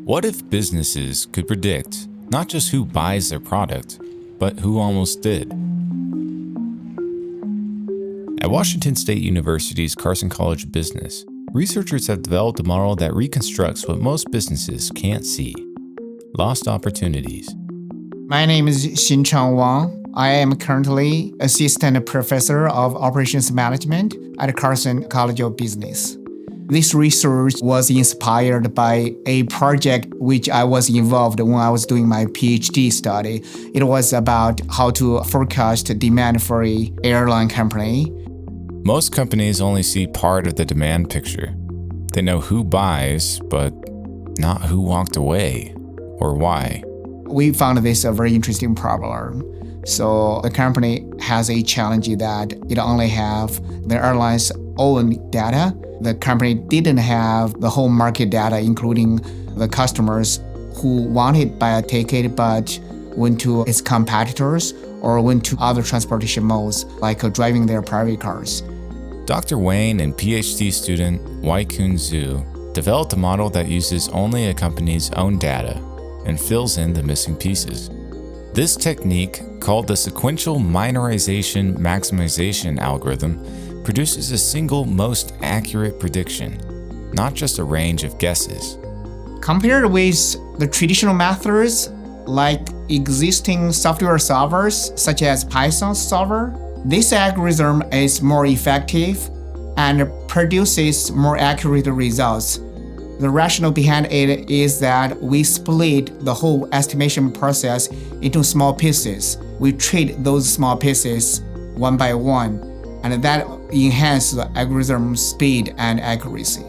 What if businesses could predict not just who buys their product, but who almost did? At Washington State University's Carson College Business, researchers have developed a model that reconstructs what most businesses can't see: lost opportunities. My name is Xinchang Wang. I am currently Assistant Professor of Operations Management at Carson College of Business. This research was inspired by a project which I was involved when I was doing my PhD study. It was about how to forecast demand for an airline company. Most companies only see part of the demand picture. They know who buys, but not who walked away or why. We found this a very interesting problem. So the company has a challenge that it only have the airline's own data. The company didn't have the whole market data, including the customers who wanted to buy a ticket but went to its competitors or went to other transportation modes, like driving their private cars. Dr. Wang and PhD student Weikun Xu developed a model that uses only a company's own data and fills in the missing pieces. This technique, called the sequential minorization maximization algorithm, produces a single most accurate prediction, not just a range of guesses. Compared with the traditional methods like existing software solvers such as Python solver, this algorithm is more effective and produces more accurate results. The rationale behind it is that we split the whole estimation process into small pieces. We treat those small pieces one by one, and that enhances the algorithm's speed and accuracy.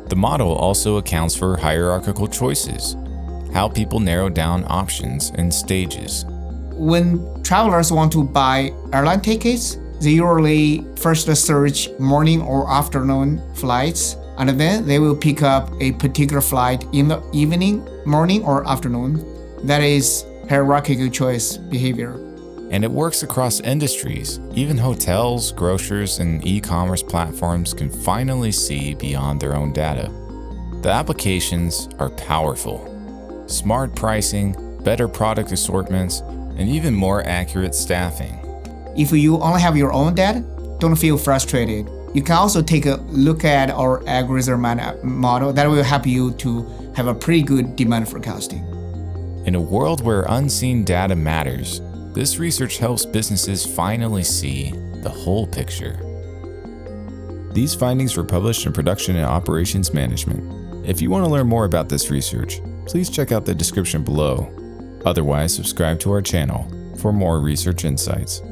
The model also accounts for hierarchical choices, how people narrow down options and stages. When travelers want to buy airline tickets, they usually first search morning or afternoon flights, and then they will pick up a particular flight in the evening, morning, or afternoon. That is hierarchical choice behavior. And it works across industries. Even hotels, grocers, and e-commerce platforms can finally see beyond their own data. The applications are powerful. Smart pricing, better product assortments, and even more accurate staffing. If you only have your own data, don't feel frustrated. You can also take a look at our algorithm model that will help you to have a pretty good demand forecasting. In a world where unseen data matters, this research helps businesses finally see the whole picture. These findings were published in Production and Operations Management. If you want to learn more about this research, please check out the description below. Otherwise, subscribe to our channel for more research insights.